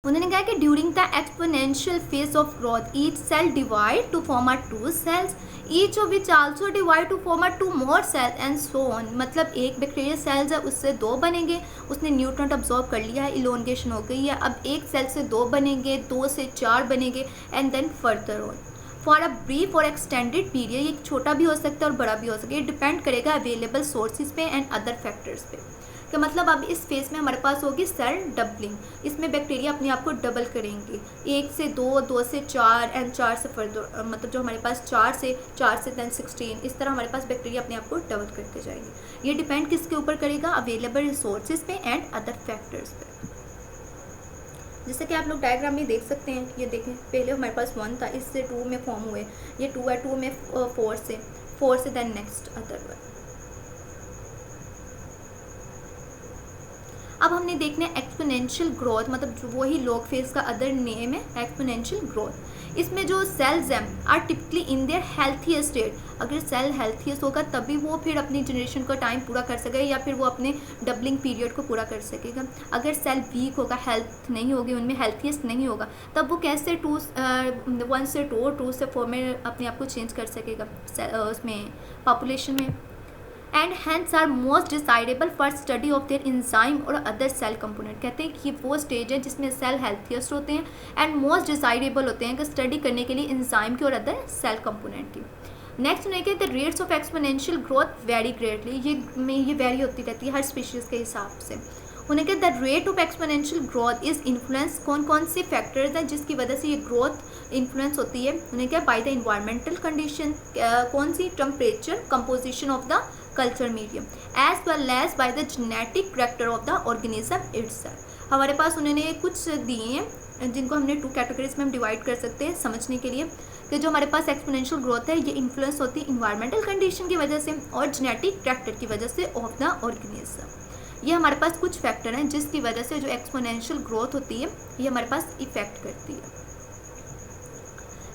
उन्होंने कहा कि during the exponential phase of growth each cell divide to form are two cells, each of which also divide to form are two more cells and so on. मतलब एक bacterial cells है उससे दो बनेंगे, उसने न्यूट्रिएंट अब्जॉर्ब कर लिया है, इलोंगेशन हो गई है, अब एक सेल से दो बनेंगे, दो से चार बनेंगे and then further on for a brief or extended period. ये छोटा भी हो सकता है और बड़ा भी हो सकता है, ये डिपेंड करेगा अवेलेबल सोर्सेज पे एंड अदर फैक्टर्स पे। कि मतलब अब इस फेज में हमारे पास होगी सेल डबलिंग, इसमें बैक्टीरिया अपने आप को डबल करेंगे, एक से दो, दो से चार एंड चार से फर्दर, मतलब जो हमारे पास चार से देन 16, इस तरह हमारे पास बैक्टीरिया अपने आप को डबल करके जाएंगे। ये डिपेंड किसके ऊपर करेगा, अवेलेबल रिसोर्सेज पे एंड अदर फैक्टर्स पे। जैसे कि आप लोग डायग्राम में देख सकते हैं, ये देखें पहले हमारे पास 1 था, इससे 2 में फॉर्म हुए, ये 2 है, 2 में 4 से देन नेक्स्ट अदर वन। अब हमने देखना है एक्सपोनेंशियल ग्रोथ, मतलब जो वही लॉग फेज का अदर नेम है एक्सपोनेंशियल ग्रोथ। इसमें जो सेल्स हैं are typically in their healthiest state, अगर सेल हेल्थीएस्ट होगा तभी वो फिर अपनी जनरेशन का टाइम पूरा कर सकेगा या फिर वो अपने डबलिंग पीरियड को पूरा कर सकेगा। अगर सेल वीक होगा, हेल्थ नहीं होगी, उनमें हेल्थीएस्ट नहीं होगा, तब वो कैसे 1 से 2 2 से 4 में अपने आप को चेंज कर सकेगा उसमें पॉपुलेशन में। And hence are most desirable for study of their enzyme और अदर सेल कंपोनेंट। कहते हैं कि वो स्टेज है जिसमें सेल हेल्थीएस्ट होते हैं एंड मोस्ट डिसाइडेबल होते हैं कि स्टडी करने के लिए इंजाइम की और अदर सेल कंपोनेंट की। नेक्स्ट उन्हें कहते हैं the rates of exponential growth very greatly, ये वेरी होती रहती है हर स्पीशीज़ के हिसाब से। उन्हें कहते हैं the rate of exponential growth is influence, कौन कौन से फैक्टर्स हैं जिसकी वजह से ये ग्रोथ इन्फ्लुएंस होती है। उन्हें क्या, बाय द इन्वायरमेंटल कंडीशन, कौन सी, temperature, composition of the culture medium, as well as by the genetic character of the organism itself. हमारे पास उन्होंने कुछ दिए हैं जिनको हमने 2 कैटेगरीज में हम डिवाइड कर सकते हैं समझने के लिए, कि जो हमारे पास एक्सपोनेंशियल ग्रोथ है ये इन्फ्लुएंस होती है इन्वायरमेंटल कंडीशन की वजह से और जेनेटिक करैक्टर की वजह से ऑफ द ऑर्गेनिज्म। ये हमारे पास कुछ फैक्टर हैं जिसकी वजह से जो एक्सपोनेंशियल ग्रोथ होती है ये हमारे पास इफेक्ट करती है।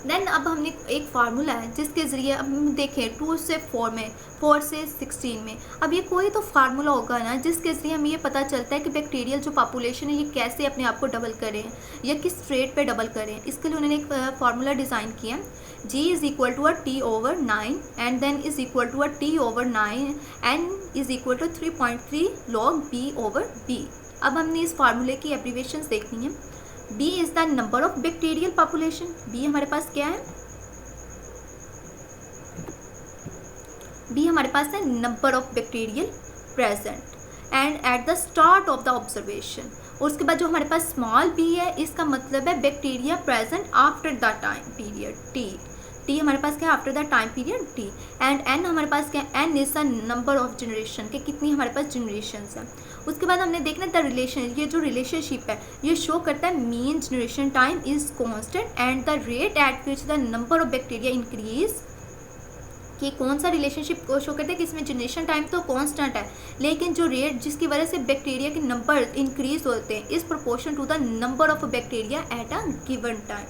देन अब हमने एक फार्मूला है जिसके ज़रिए अब हम देखें 2 से 4 में, 4 से 16 में, अब ये कोई तो फार्मूला होगा ना जिसके ज़रिए हमें ये पता चलता है कि बैक्टीरियल जो पॉपुलेशन है ये कैसे अपने आप को डबल करें या किस रेट पे डबल करें। इसके लिए उन्होंने एक फार्मूला डिज़ाइन किया, G is equal to T/9 and then is equal to T/9 and is equal to 3.3 log B/B। अब हमने इस फार्मूले की एब्रीवेशंस देखनी है। B is the number of bacterial population, B हमारे पास क्या है, B हमारे पास है number of bacterial present and eight the start of the observation. और उसके बाद जो हमारे पास स्मॉल b है इसका मतलब है bacteria present after the time period T हमारे पास क्या है, after the time period T and N हमारे पास क्या है, N is the number of generation, के कितनी हमारे पास जनरेशन है। उसके बाद हमने देखना द रिलेशन, ये जो रिलेशनशिप है ये शो करता है mean generation time is constant and the rate at which the number of bacteria increase, कि कौन सा रिलेशनशिप को शो करता है कि इसमें जनरेशन टाइम तो कांस्टेंट है लेकिन जो रेट जिसकी वजह से बैक्टीरिया के नंबर इंक्रीज होते हैं is proportion to the number of bacteria at a given time,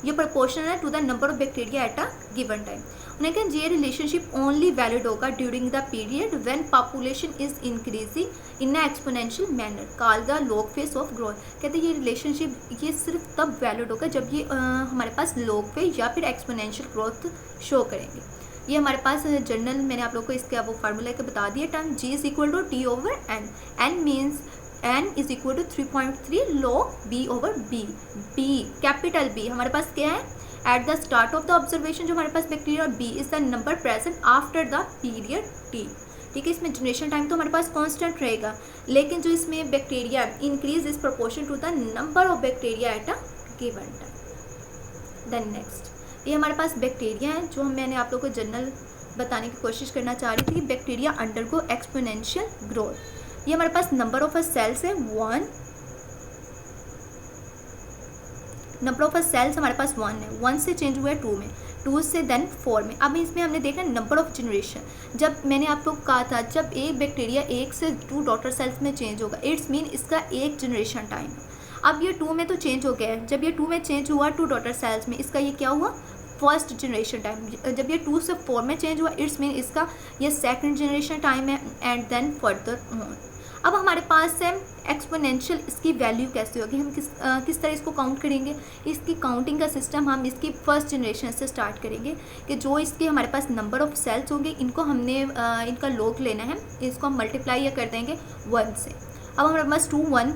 ये प्रोपोर्शनल है to the number of bacteria at a given time. उन्हें कहा ये रिलेशनशिप ओनली वैलिड होगा during the period when population is increasing in a exponential manner called the log phase of growth. कहते हैं ये relationship ये सिर्फ तब वैलिड होगा जब ये हमारे पास लॉग फेज या फिर एक्सपोनेंशियल ग्रोथ शो करेंगे। ये हमारे पास जनरल मैंने आप लोग को इसका वो फार्मूला के बता दिया, term G is equal to T/N, N means N is equal to 3.3 log B/B, B capital B हमारे पास क्या है, at the start of the observation जो हमारे पास bacteria, B is the number present after the period T। ठीक है, इसमें जनरेशन टाइम तो हमारे पास कांस्टेंट रहेगा लेकिन जो इसमें bacteria increase is proportion to the number of bacteria at a given time. Then next ये हमारे पास बैक्टीरिया है जो मैंने आप लोगों को जनरल बताने की कोशिश करना चाह रही थी कि बैक्टीरिया अंडरगो एक्सपोनेंशियल ग्रोथ। ये हमारे पास नंबर ऑफ सेल्स है 1, नंबर ऑफ सेल्स हमारे पास 1 है, 1 से चेंज हुआ है 2 में, 2 से देन 4 में। अब इसमें हमने देखा नंबर ऑफ जनरेशन, जब मैंने आपको कहा था जब एक बैक्टीरिया 1 से 2 डॉटर सेल्स में चेंज होगा इट्स मीन इसका एक जनरेशन टाइम। अब ये 2 में तो चेंज हो गया है, जब ये 2 में चेंज हुआ 2 डॉटर सेल्स में इसका ये क्या हुआ, फर्स्ट जनरेशन टाइम। जब ये 2 से 4 में चेंज हुआ इट्स मीन इसका ये सेकंड जनरेशन टाइम है एंड देन फर्दर ऑन। अब हमारे पास है एक्सपोनेंशियल, इसकी वैल्यू कैसे होगी, हम किस तरह इसको काउंट करेंगे। इसकी काउंटिंग का सिस्टम हम इसकी फर्स्ट जनरेशन से स्टार्ट करेंगे कि जो इसके हमारे पास नंबर ऑफ सेल्स होंगे इनको हमने इनका लॉग लेना है, इसको हम मल्टीप्लाई या कर देंगे 1 से। अब हमारे पास 2 1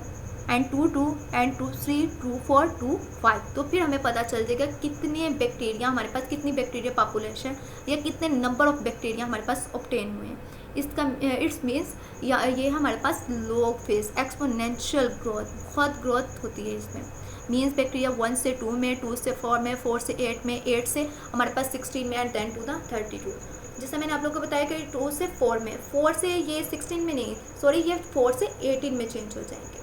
एंड 2 2 एंड 2 3 2 4 2 5, तो फिर हमें पता चल जाएगा कितने बैक्टीरिया हमारे पास, कितनी बैक्टीरिया पॉपुलेशन या कितने नंबर ऑफ बैक्टीरिया हमारे पास ऑब्टेन हुए हैं। इसका इट्स मीन्स या ये हमारे पास लॉग फेज एक्सपोनेंशियल ग्रोथ, बहुत ग्रोथ होती है इसमें। मीन्स बैक्टीरिया 1 से 2 में, 2 से 4 में, 4 से 8 में, 8 से हमारे पास 16 में एंड देन टू द 32। जैसे मैंने आप लोगों को बताया कि 2 से 4 में, 4 से ये 16 में नहीं, सॉरी ये 4 से 18 में चेंज हो जाएंगे।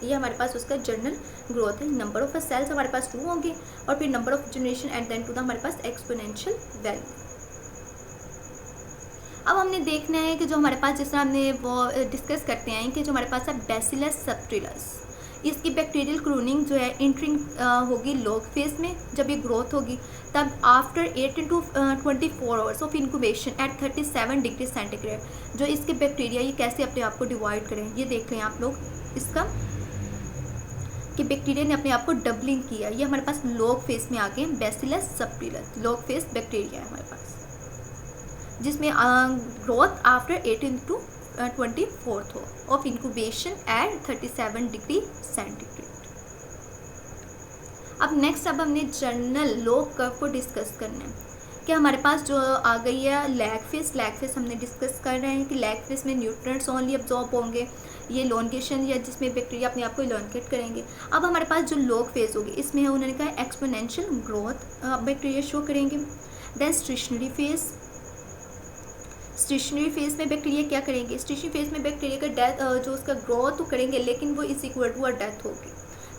ये हमारे पास उसका जनरल ग्रोथ है। नंबर ऑफ सेल्स हमारे पास 2 होंगे और फिर number of generation and then to the हमारे पास एक्सपोनेंशियल वैल्यू। अब हमने देखना है कि जो हमारे पास, जिस तरह हमने वो डिस्कस करते हैं कि जो हमारे पास है बैसिलस सबटिलस, इसकी बैक्टीरियल क्रूनिंग जो है इंटरिंग होगी लॉग फेज में। जब ये ग्रोथ होगी तब after 18 to 24 hours of incubation at 37 degree centigrade, जो इसके बैक्टीरिया ये कैसे अपने आप को डिवाइड करें, ये देख लें आप लोग इसका कि बैक्टीरिया ने अपने आप को डबलिंग किया। ये हमारे पास लॉग फेज में आ गए bacillus subtilis, log phase bacteria है हमारे पास, जिसमें growth after 18 to 24 of incubation at 37 degree centigrade. अब नेक्स्ट अब हमने जनरल लॉग कर्व को डिस्कस करना है कि हमारे पास जो आ गई है लैग फेज। लैग फेज हमने डिस्कस कर रहे हैं कि लैग फेज में न्यूट्रिएंट्स ओनली अब्जॉर्ब होंगे, ये लोनकेशन या जिसमें बैक्टीरिया अपने आप को लोनकेट करेंगे। अब हमारे पास जो लॉग फेज होगी इसमें उन्होंने कहा एक्सपोनेंशियल ग्रोथ बैक्टीरिया शो करेंगे। Then stationary phase, stationary phase में बैक्टीरिया क्या करेंगे, स्टेशनरी फेज में बैक्टीरिया का डेथ जो उसका ग्रोथ तो करेंगे लेकिन वो इज इक्वल टू डेथ होगी।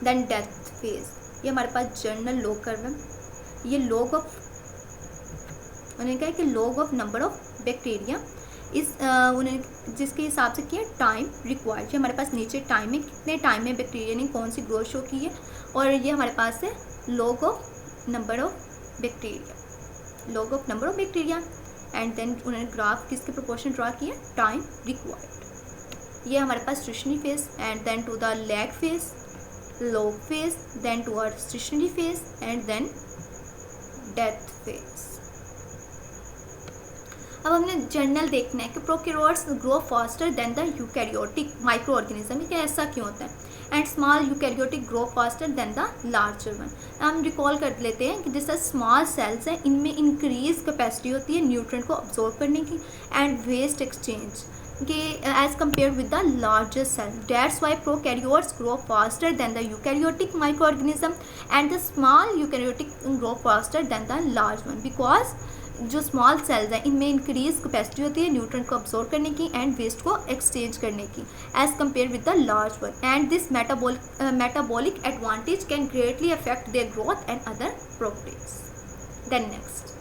देन डेथ फेज, ये हमारे पास जनरल लॉग कर्व है। ये लॉग ऑफ, उन्होंने कहा कि log of number of bacteria इस उन्होंने जिसके हिसाब से किया टाइम रिक्वायर्ड, हमारे पास नीचे टाइम है, कितने टाइम में बैक्टीरिया ने कौन सी ग्रोथ शो की है, और ये हमारे पास है log of number of bacteria, log of number of bacteria and then उन्होंने ग्राफ किसके प्रोपोर्शन ड्रा किया, टाइम रिक्वायर्ड। ये हमारे पास stationary phase and then to the lag phase, log phase, then toward stationary phase and then death phase. अब हमने general देखना है कि prokaryotes grow faster than the eukaryotic micro organism, कि ऐसा क्यों होता है, and small eukaryotic grow faster than the larger one. हम रिकॉल कर लेते हैं कि जैसे स्मॉल सेल्स हैं इनमें इंक्रीज कैपेसिटी होती है न्यूट्रिएंट को अब्जॉर्ब करने की एंड वेस्ट एक्सचेंज के as compare with the larger cell. That's why prokaryotes grow faster than the eukaryotic micro organism and the small eukaryotic grow faster than the large one, because जो small cells हैं इनमें increase capacity होती है nutrient को absorb करने की and waste को exchange करने की as compare with the large one, and this metabolic advantage can greatly affect their growth and other properties. Then next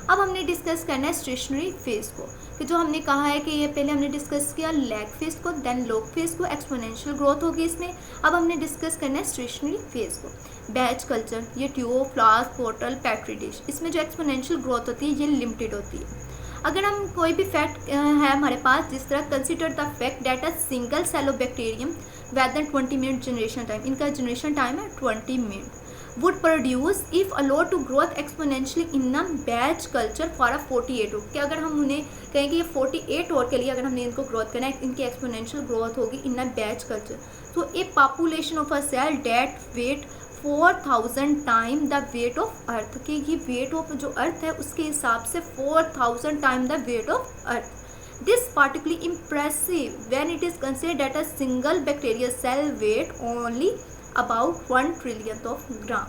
अब हमने डिस्कस करना है स्टेशनरी फेज को, कि जो हमने कहा है कि ये पहले हमने डिस्कस किया लैग फेज को, देन लॉग फेज को, एक्सपोनेंशियल ग्रोथ होगी इसमें। अब हमने डिस्कस करना है स्टेशनरी फेज को। बैच कल्चर, ये ट्यूब, फ्लास्क, बोतल, पेट्री डिश, इसमें जो एक्सपोनेंशियल ग्रोथ होती है ये लिमिटेड होती है। अगर हम कोई भी फैक्ट है हमारे पास, जिस तरह consider the fact that a single cell of bacterium whether then 20 minute generation time, इनका जनरेशन टाइम है 20 minute, would produce if allowed to growth exponentially in a batch culture for a 48 hour। कि अगर हम उन्हें कहें कि ये 48 our के लिए अगर हमने इनको ग्रोथ करना है, इनकी एक्सपोनेंशियल ग्रोथ होगी इन अ बैच कल्चर, तो a population of a cell that weight 4000 time the weight of earth, कि ये वेट ऑफ जो अर्थ है उसके हिसाब से 4000 time the weight of earth. This particularly impressive when it is considered that a single bacterial cell weight only about 1 trillion of gram.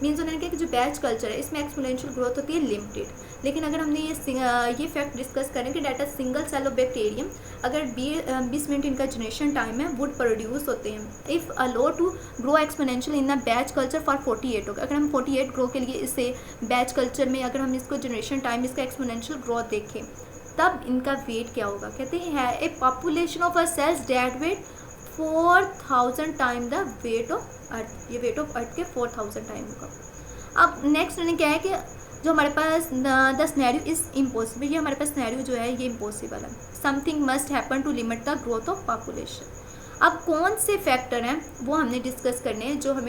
Means उन्होंने कहा कि जो बैच कल्चर है इसमें एक्सपोनेंशियल ग्रोथ होती है लिमिटेड, लेकिन अगर हमने ये फैक्ट डिस्कस करें कि that a single cell of bacterium अगर 20 मिनट इनका जनरेशन टाइम है वुड प्रोड्यूस होते हैं if allowed to grow exponential in a batch culture for 48 होगा। अगर हम 48 ग्रो के लिए इसे बैच कल्चर में अगर हम इसको जनरेशन टाइम इसका एक्सपोनेंशियल ग्रोथ देखें तब इनका वेट क्या होगा, कहते हैं a population of a cells that weight 4000 time the weight of earth, ये वेट ऑफ अर्थ के 4000 टाइम होगा। अब नेक्स्ट उन्होंने क्या है कि जो हमारे पास द स्नैरियो इज़ इम्पॉसिबल, ये हमारे पास स्नैरियो जो है ये इम्पॉसिबल है। Something must happen to limit the growth of population. अब कौन से फैक्टर हैं वो हमने डिस्कस करने हैं जो हमें